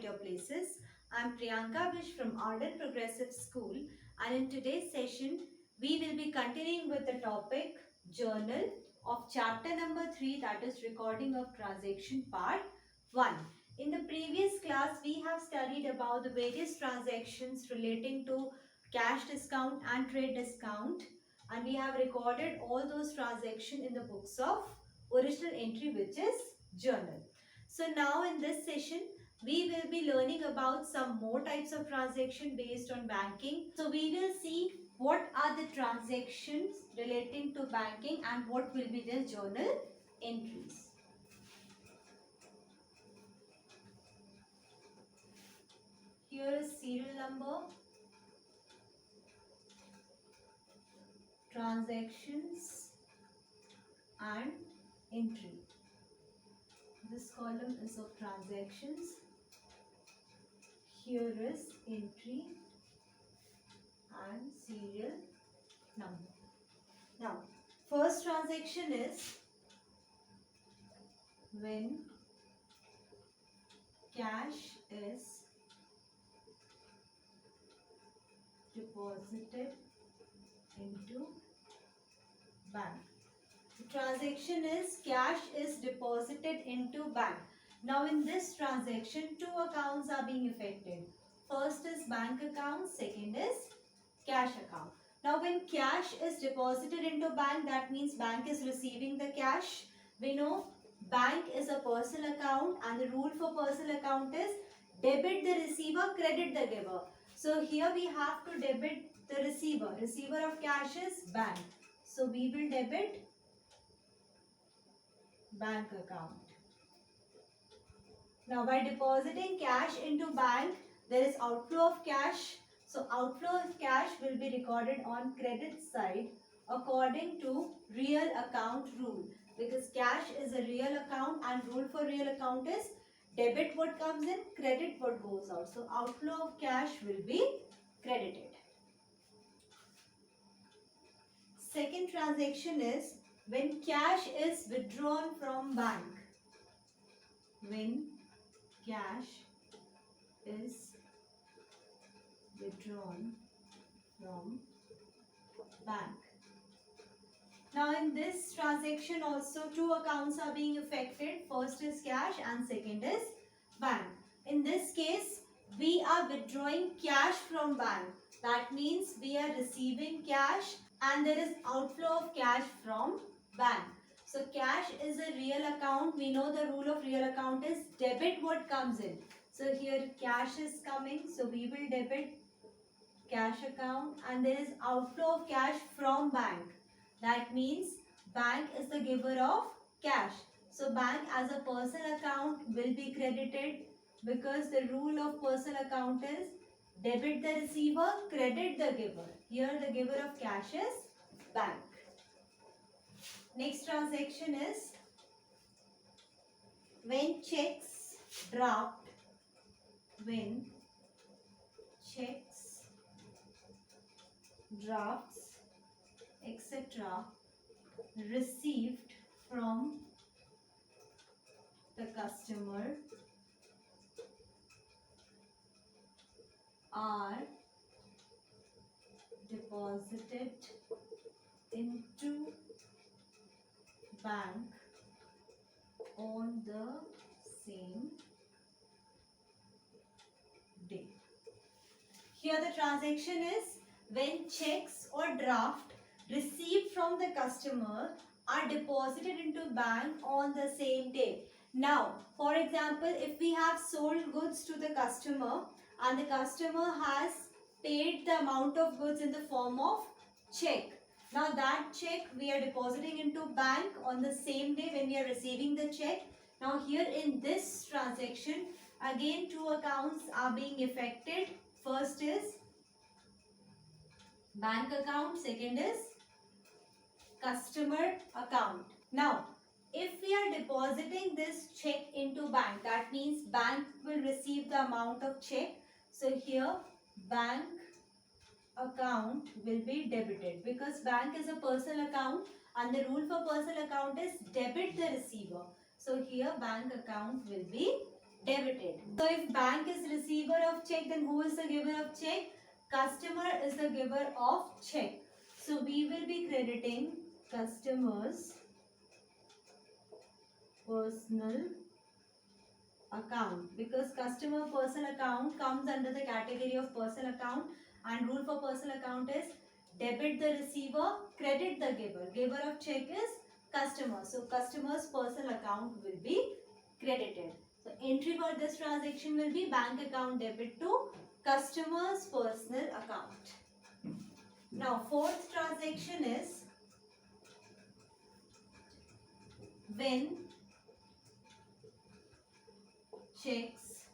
your places. I'm Priyanka Bish from Ardent Progressive School, and in today's session we will be continuing with the topic Journal of chapter number 3, that is recording of transaction part 1. In the previous class we have studied about the various transactions relating to cash discount and trade discount, and we have recorded all those transactions in the books of original entry, which is journal. So now in this session we will be learning about some more types of transaction based on banking. So we will see what are the transactions relating to banking and what will be their journal entries. Here is serial number, transactions and entry. This column is of transactions. Here is entry and serial number. Now, first transaction is when cash is deposited into bank. The transaction is cash is deposited into bank. Now in this transaction, two accounts are being affected. First is bank account, second is cash account. Now when cash is deposited into bank, that means bank is receiving the cash. We know bank is a personal account and the rule for personal account is debit the receiver, credit the giver. So here we have to debit the receiver. Receiver of cash is bank. So we will debit bank account. Now by depositing cash into bank, there is outflow of cash. So outflow of cash will be recorded on credit side according to real account rule, because cash is a real account and rule for real account is debit what comes in, credit what goes out. So outflow of cash will be credited. Second transaction is when cash is withdrawn from bank. When cash is withdrawn from bank. Now in this transaction also two accounts are being affected. First is cash and second is bank. In this case we are withdrawing cash from bank. That means we are receiving cash and there is outflow of cash from bank. So cash is a real account. We know the rule of real account is debit what comes in. So here cash is coming. So we will debit cash account and there is outflow of cash from bank. That means bank is the giver of cash. So bank as a personal account will be credited because the rule of personal account is debit the receiver, credit the giver. Here the giver of cash is bank. Next transaction is when checks draft. When checks, drafts, etc. received from the customer are deposited into bank on the same day. Here the transaction is when checks or draft received from the customer are deposited into bank on the same day. Now, for example, if we have sold goods to the customer and the customer has paid the amount of goods in the form of check. Now that check we are depositing into bank on the same day when we are receiving the check. Now here in this transaction, again two accounts are being affected. First is bank account, second is customer account. Now, if we are depositing this check into bank, that means bank will receive the amount of check. So here bank account will be debited because bank is a personal account and the rule for personal account is debit the receiver. So here bank account will be debited. So if bank is receiver of check, then who is the giver of check? Customer is the giver of check. So we will be crediting customer's personal account, because customer personal account comes under the category of personal account, and rule for personal account is debit the receiver, credit the giver. Giver of check is customer. So customer's personal account will be credited. So entry for this transaction will be bank account debit to customer's personal account. Now fourth transaction is when checks,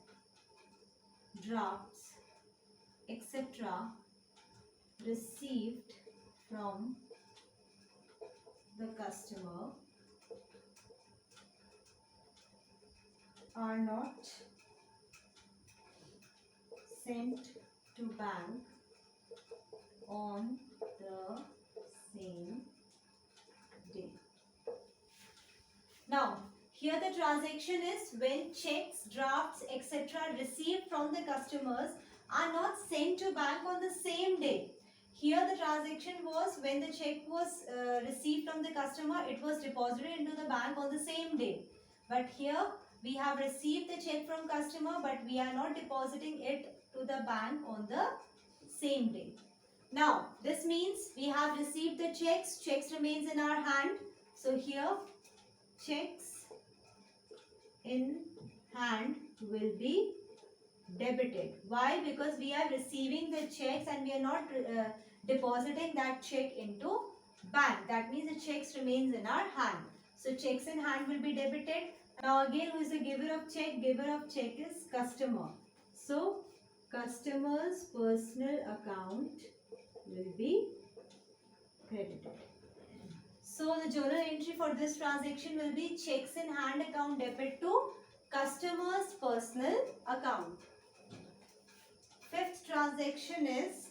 drafts, etc. received from the customer are not sent to bank on the same day. Now, here the transaction is when checks, drafts, etc. received from the customers are not sent to bank on the same day. Here the transaction was when the check was received from the customer, it was deposited into the bank on the same day. But here we have received the check from customer, but we are not depositing it to the bank on the same day. Now this means we have received the checks remains in our hand. So here checks in hand will be debited. Why? Because we are receiving the checks and we are not depositing that check into bank. That means the checks remains in our hand. So checks in hand will be debited. Now again, who is the giver of check? Giver of check is customer. So customer's personal account will be credited. So the journal entry for this transaction will be checks in hand account debit to customer's personal account. Fifth transaction is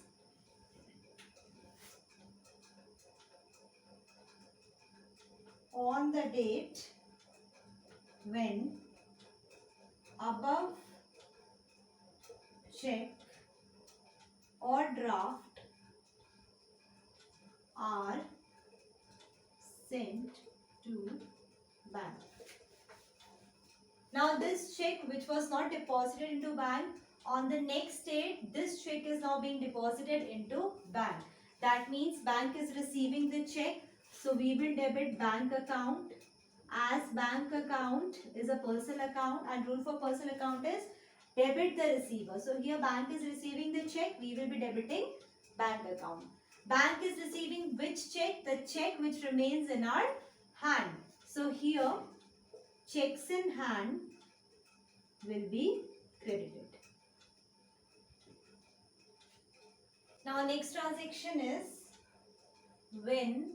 on the date when above check or draft are sent to bank. Now this check which was not deposited into bank, on the next date this check is now being deposited into bank. That means bank is receiving the check. So we will debit bank account, as bank account is a personal account and rule for personal account is debit the receiver. So here bank is receiving the check, we will be debiting bank account. Bank is receiving which check? The check which remains in our hand. So here checks in hand will be credited. Now next transaction is when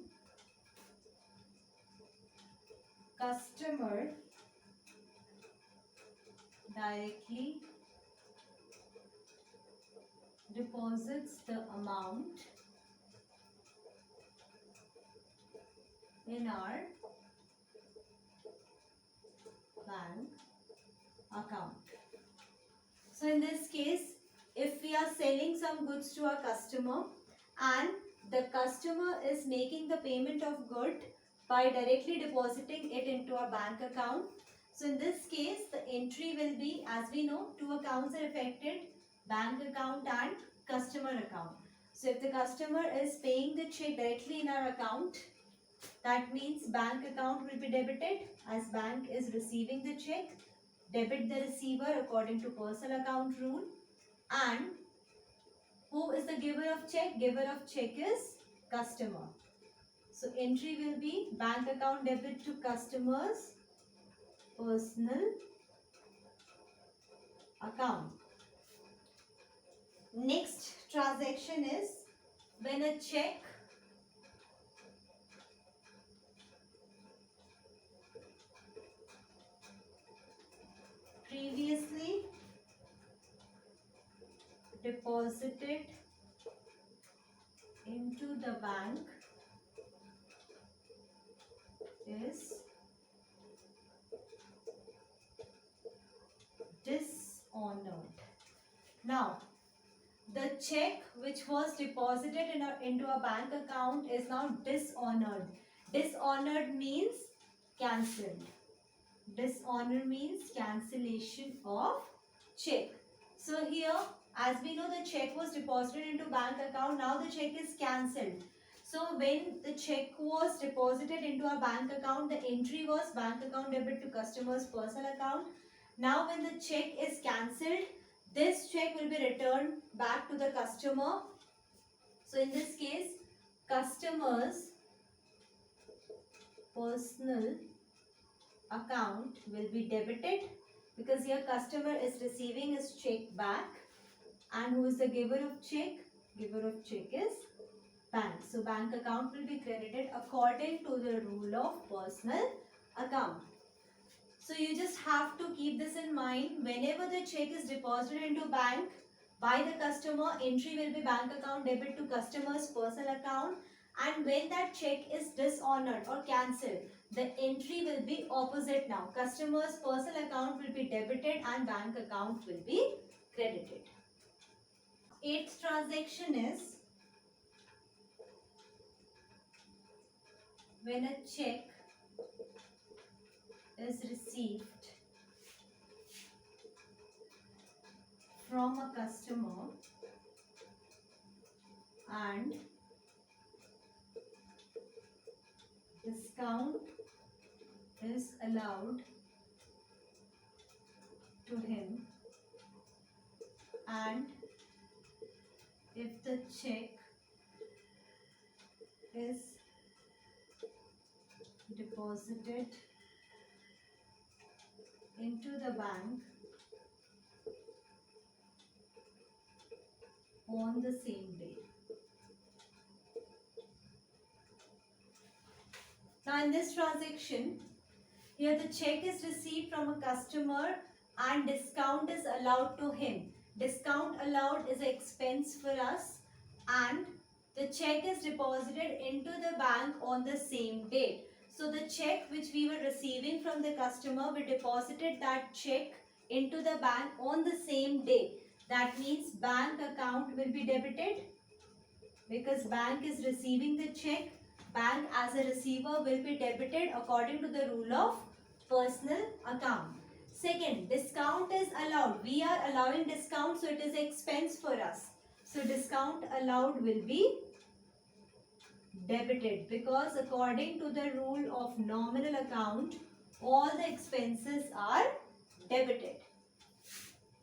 customer directly deposits the amount in our bank account. So in this case, if we are selling some goods to a customer and the customer is making the payment of good by directly depositing it into a bank account. So in this case, the entry will be, as we know, two accounts are affected, bank account and customer account. So if the customer is paying the check directly in our account, that means bank account will be debited, as bank is receiving the check. Debit the receiver according to personal account rule. And who is the giver of check? Giver of check is customer. So entry will be bank account debit to customer's personal account. Next transaction is when a check previously deposited into the bank is dishonored. Now, the check which was deposited into a bank account is now dishonored. Dishonored means cancelled. Dishonor means cancellation of check. So here, as we know, the check was deposited into bank account. Now the check is cancelled. So when the check was deposited into a bank account, the entry was bank account debit to customer's personal account. Now when the check is cancelled, this check will be returned back to the customer. So in this case, customer's personal account will be debited, because here customer is receiving his check back, and who is the giver of check? Giver of check is bank. So bank account will be credited according to the rule of personal account. So you just have to keep this in mind. Whenever the check is deposited into bank by the customer, entry will be bank account debit to customer's personal account, and when that check is dishonored or cancelled, the entry will be opposite now. Customer's personal account will be debited and bank account will be credited. Eighth transaction is when a check is received from a customer and discount is allowed to him, and if the check is deposited into the bank on the same day. Now in this transaction, here the check is received from a customer and discount is allowed to him. Discount allowed is an expense for us, and the check is deposited into the bank on the same date. So the check which we were receiving from the customer, we deposited that check into the bank on the same day. That means bank account will be debited, because bank is receiving the check. Bank as a receiver will be debited according to the rule of personal account. Second, discount is allowed. We are allowing discount, so it is expense for us. So discount allowed will be debited, because according to the rule of nominal account, all the expenses are debited.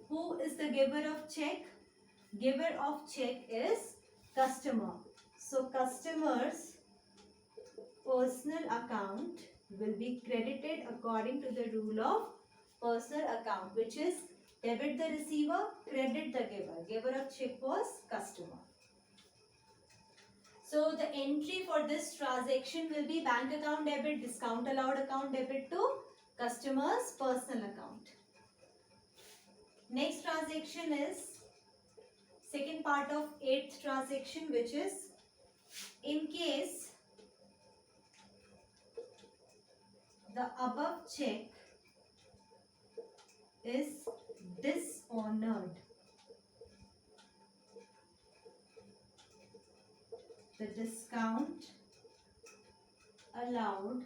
Who is the giver of check? Giver of check is customer. So customer's personal account will be credited according to the rule of personal account, which is debit the receiver, credit the giver. Giver of check was customer. So the entry for this transaction will be bank account debit, discount allowed account debit to customer's personal account. Next transaction is second part of eighth transaction, which is in case the above check is dishonored, the discount allowed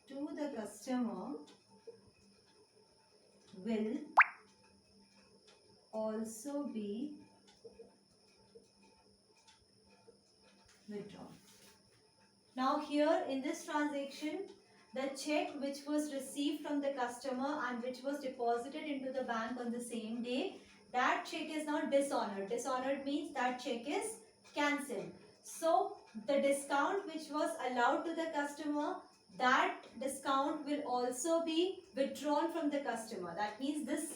to the customer will also be withdrawn. Now here in this transaction, the check which was received from the customer and which was deposited into the bank on the same day, that check is now dishonored. Dishonored means that check is cancelled. So the discount which was allowed to the customer, that discount will also be withdrawn from the customer. That means this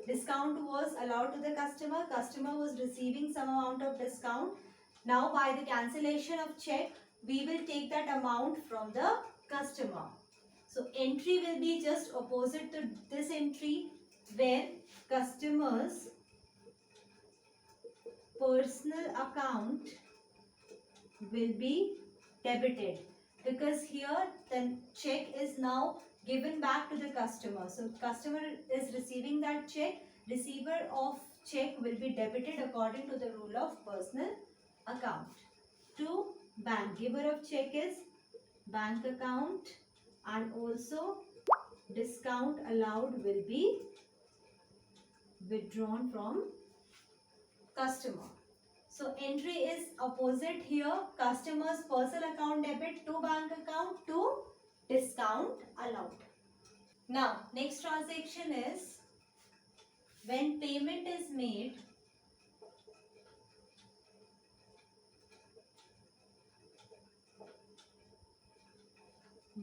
discount was allowed to the customer. Customer was receiving some amount of discount. Now by the cancellation of check, we will take that amount from the customer. So entry will be just opposite to this entry, where customer's personal account will be debited, because here the check is now given back to the customer. So customer is receiving that check. Receiver of check will be debited according to the rule of personal account to bank. Giver of check is bank account, and also discount allowed will be withdrawn from customer. So entry is opposite here. Customer's personal account debit to bank account to discount allowed. Now next transaction is when payment is made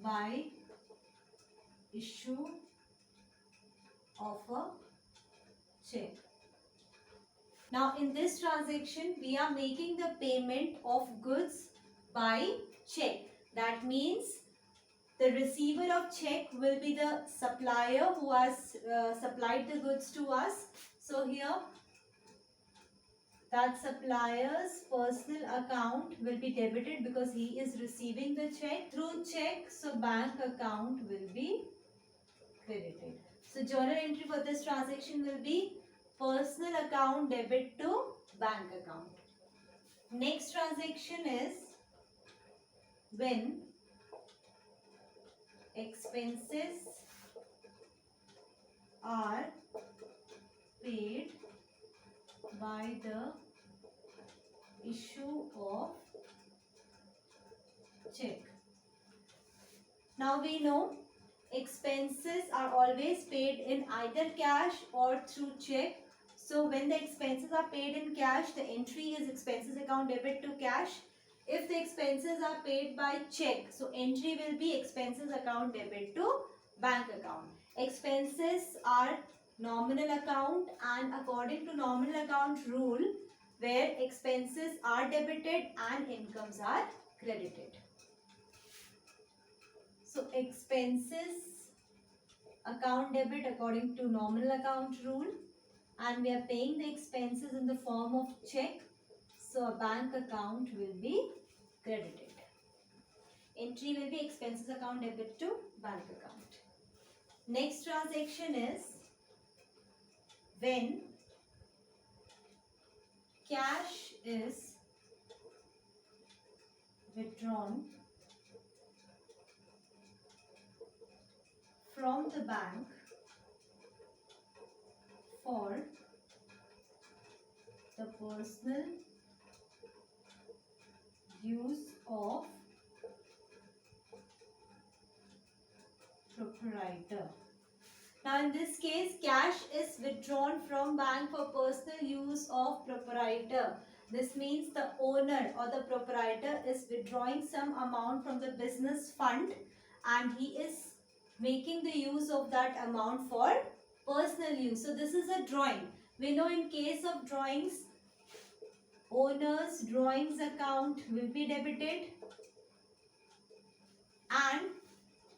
by issue of a check. Now in this transaction we are making the payment of goods by check. That means the receiver of check will be the supplier who has supplied the goods to us. So here that supplier's personal account will be debited because he is receiving the check through check. So bank account will be credited. So journal entry for this transaction will be personal account debit to bank account. Next transaction is when expenses are paid by the issue of check. Now we know expenses are always paid in either cash or through check. So when the expenses are paid in cash, the entry is expenses account debit to cash. If the expenses are paid by check, so entry will be expenses account debit to bank account. Expenses are nominal account, and according to nominal account rule, where expenses are debited and incomes are credited. So expenses account debit according to nominal account rule, and we are paying the expenses in the form of check. So a bank account will be credited. Entry will be expenses account debit to bank account. Next transaction is when cash is withdrawn from the bank for the personal use of proprietor. Now in this case, cash is withdrawn from bank for personal use of proprietor. This means the owner or the proprietor is withdrawing some amount from the business fund, and he is making the use of that amount for personal use. So this is a drawing. We know in case of drawings, owner's drawings account will be debited, and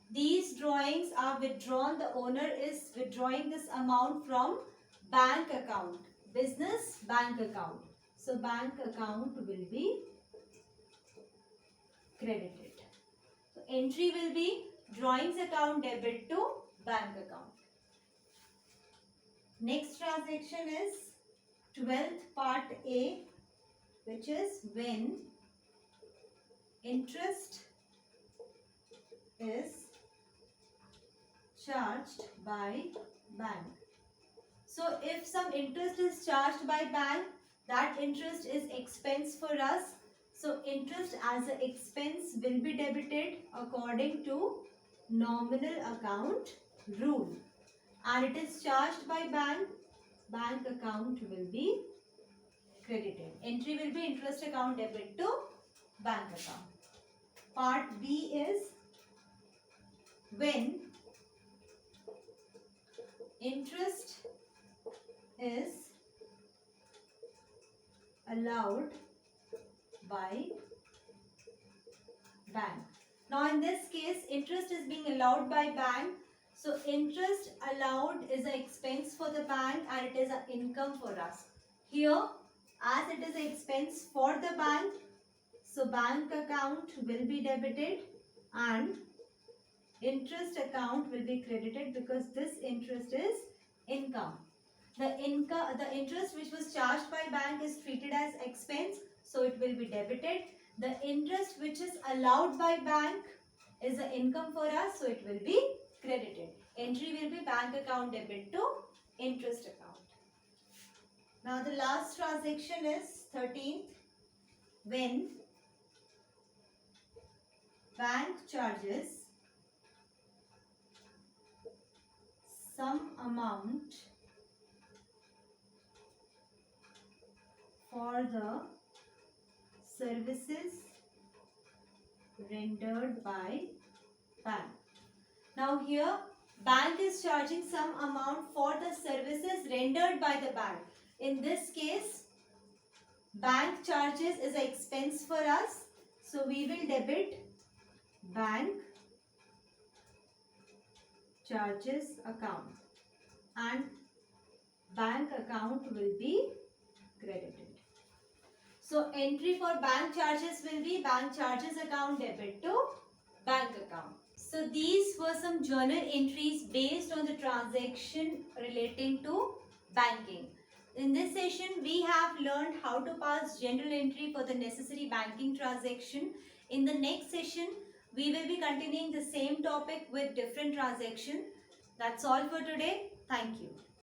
these drawings are withdrawn. The owner is withdrawing this amount from bank account, business bank account. So bank account will be credited. So entry will be drawings account debit to bank account. Next transaction is 12th part A, which is when interest is charged by bank. So if some interest is charged by bank, that interest is expense for us. So interest as an expense will be debited according to nominal account rule, and it is charged by bank. Bank account will be credited. Entry will be interest account debit to bank account. Part B is when interest is allowed by bank. Now in this case, interest is being allowed by bank. So interest allowed is an expense for the bank and it is an income for us. Here, as it is an expense for the bank, so bank account will be debited and interest account will be credited because this interest is income. The interest which was charged by bank is treated as expense, so it will be debited. The interest which is allowed by bank is an income for us, so it will be credited. Entry will be bank account debit to interest account. Now the last transaction is 13th, when bank charges some amount for the services rendered by bank. Now here bank is charging some amount for the services rendered by the bank. In this case, bank charges is an expense for us, so we will debit bank charges account and bank account will be credited. So entry for bank charges will be bank charges account debit to bank account. So these were some journal entries based on the transaction relating to banking. In this session, we have learned how to pass general entry for the necessary banking transaction. In the next session, we will be continuing the same topic with different transaction. That's all for today. Thank you.